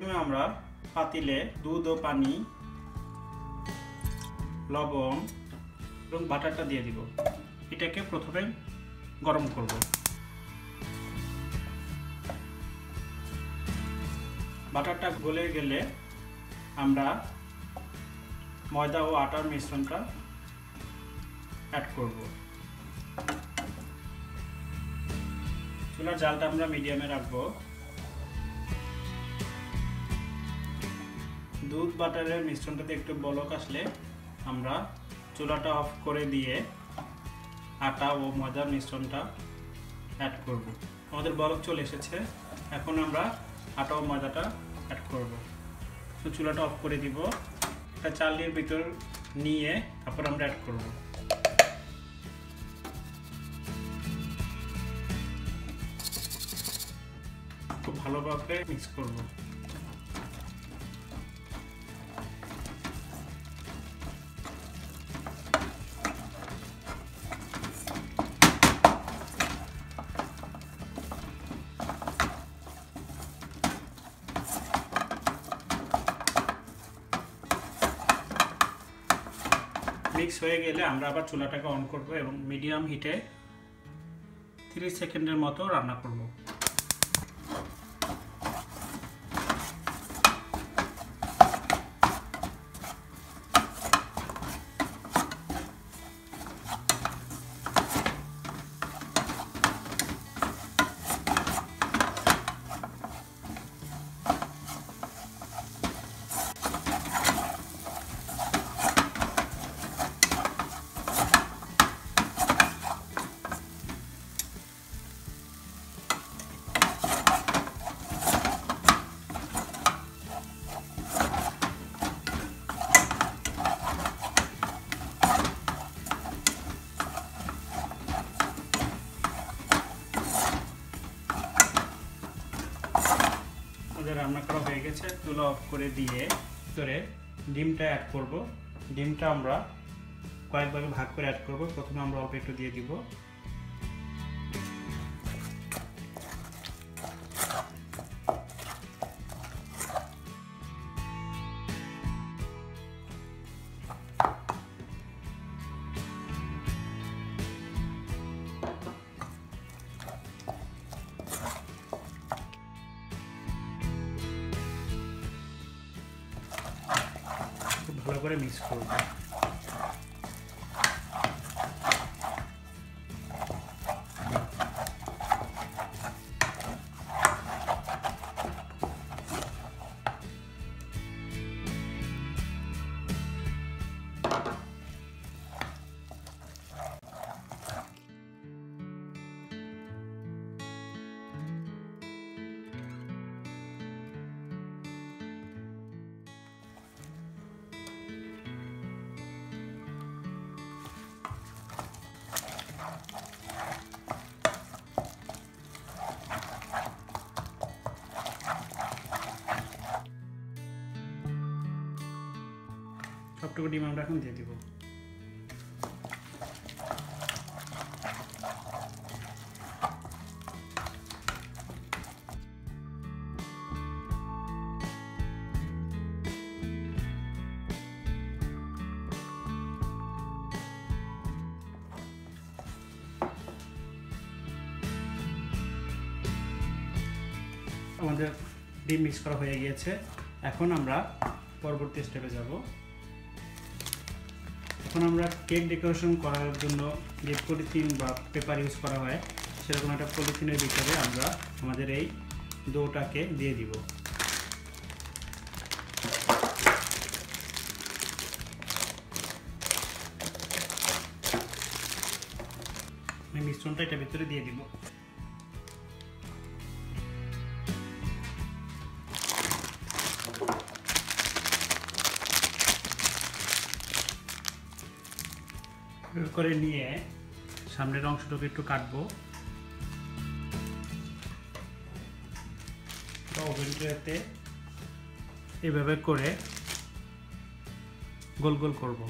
প্রথমে আমরা পাতিলে দুধ ও পানি, লবণ এবং বাটারটা দিয়ে দিব। এটাকে প্রথমে গরম করব। বাটারটা গলে গেলে আমরা ময়দা ও আটার মিশ্রণটা অ্যাড করব। চুলার জালটা আমরা মিডিয়ামে রাখবো। দুধ বাটারের মিশ্রণটাতে একটু বলক আসলে আমরা চুলাটা অফ করে দিয়ে আটা ও ময়দার মিশ্রণটা অ্যাড করব। আমাদের বলক চলে এসেছে, এখন আমরা আটা ও ময়দাটা অ্যাড করব। তো চুলাটা অফ করে দিব। একটা চালনির ভিতর নিয়ে তারপর আমরা অ্যাড করব। খুব ভালোভাবে মিক্স করব। মিক্স হয়ে গেলে আমরা আবার চুলাটাকে অন করব এবং মিডিয়াম হিটে 30 সেকেন্ডের মতো রান্না করব। রান্না করা হয়ে গেছে, চুলা অফ করে দিয়ে ভিতরে ডিমটা অ্যাড করব। ডিমটা আমরা কয়েকভাবে ভাগ করে অ্যাড করব। প্রথমে আমরা অল্প একটু দিয়ে দিব। ভালো করে মিক্স করব। সবটুকু ডিম আমরা এখন দিয়ে দিব। আমাদের ডিম মিক্স করা হয়ে গিয়েছে। এখন আমরা পরবর্তী স্টেপে যাব। এখন আমরা কেক ডেকোরেশন করার জন্য যে পলিথিন বা পেপার ইউজ করা হয় সেরকম একটা পলিথিনের ভিতরে আমরা আমাদের এই ডোটাকে দিয়ে দিব। মিশ্রণটা এটার ভিতরে দিয়ে দিব। করে নিয়ে সামনের অংশটাকে একটু কাটবো। ওভেন ট্রেতে এভাবে করে গোল গোল করব।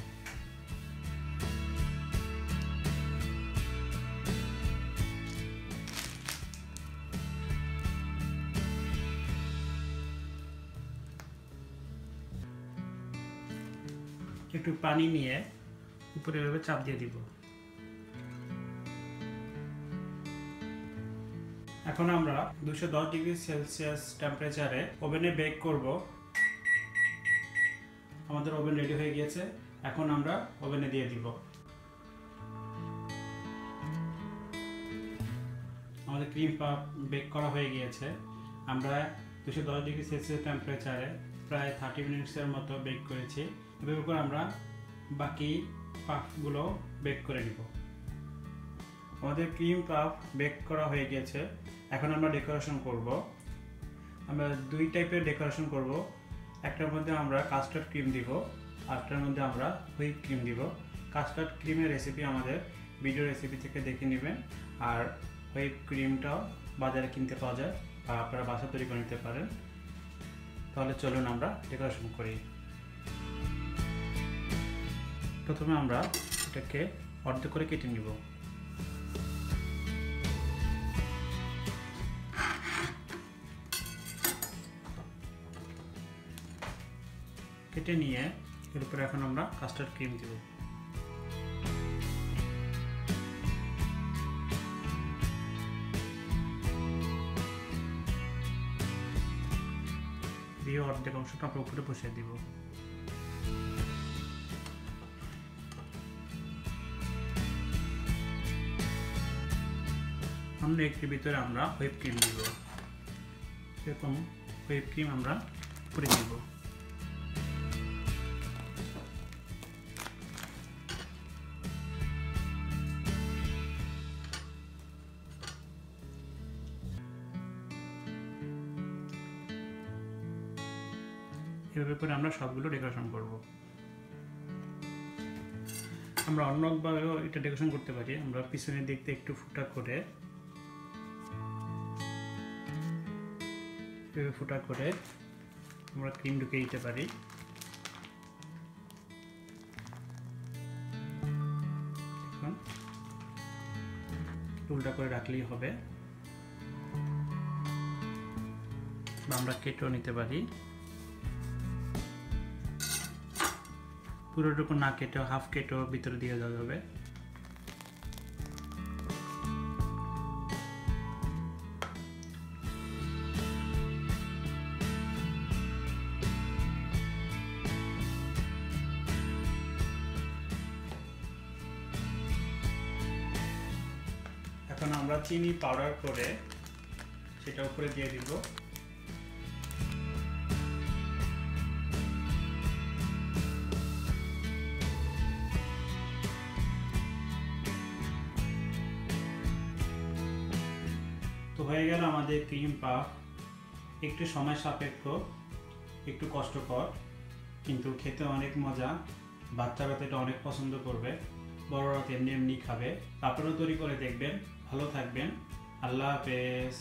একটু পানি নিয়ে উপরে এভাবে চাপ দিয়ে দিব। এখন আমরা 210 ডিগ্রি সেলসিয়াস টেম্পারেচারে ওভেনে বেক করব। আমাদের ওভেন রেডি হয়ে গিয়েছে, এখন আমরা ওভেনে দিয়ে দিব। আমাদের ক্রিম পাফ বেক করা হয়ে গিয়েছে। আমরা 210 ডিগ্রি সেলসিয়াস টেম্পারেচারে প্রায় 30 মিনিটসের মতো বেক করেছি। এভাবে করে আমরা বাকি পাফগুলো বেক করে নিব। আমাদের ক্রিম পাফ বেক করা হয়ে গিয়েছে, এখন আমরা ডেকোরেশন করব। আমরা দুই টাইপের ডেকোরেশন করব। একটার মধ্যে আমরা কাস্টার্ড ক্রিম দিব, আরটার মধ্যে আমরা হুইপ ক্রিম দিব। কাস্টার্ড ক্রিমের রেসিপি আমাদের ভিডিও রেসিপি থেকে দেখে নেবেন, আর হুইপ ক্রিমটাও বাজারে কিনতে পাওয়া যায় বা আপনারা বাসা তৈরি করে নিতে পারেন। তাহলে চলুন আমরা ডেকোরেশন করি। প্রথমে আমরা এটাকে অর্ধেক করে কেটে নিব। কেটে নিয়ে এর উপরে এখন আমরা কাস্টার্ড ক্রিম দিব। দিয়ে অর্ধেক অংশটা আমরা উপরে বসিয়ে দিব। অন্য একটির ভিতরে আমরা হুইপ ক্রিম দিব। এরকম হুইপ ক্রিম আমরা উপরে দিব। এভাবে করে আমরা সবগুলো ডেকোরেশন করব। আমরা অন্যভাবেও এটা ডেকোরেশন করতে পারি। আমরা পিছনের দিক থেকে একটু ফুটা করে আমরা ক্রিম ঢুকিয়ে দিতে পারি। এখন উল্টা করে রাখলেই হবে, বা আমরা কেটেও নিতে পারি। পুরোটুকু না কেটেও হাফ কেটেও ভিতরে দিয়ে দেওয়া যাবে। এখন আমরা চিনি পাউডার করে সেটা উপরে দিয়ে দিব। তো হয়ে গেল আমাদের ক্রিম পাফ। একটু সময় সাপেক্ষ, একটু কষ্টকর, কিন্তু খেতে অনেক মজা। বাচ্চারা তো এটা অনেক পছন্দ করবে, বড়রা তো এমনি এমনি খাবে। আপনারাও তৈরি করে দেখবেন। ভালো থাকবেন। আল্লাহ হাফেজ।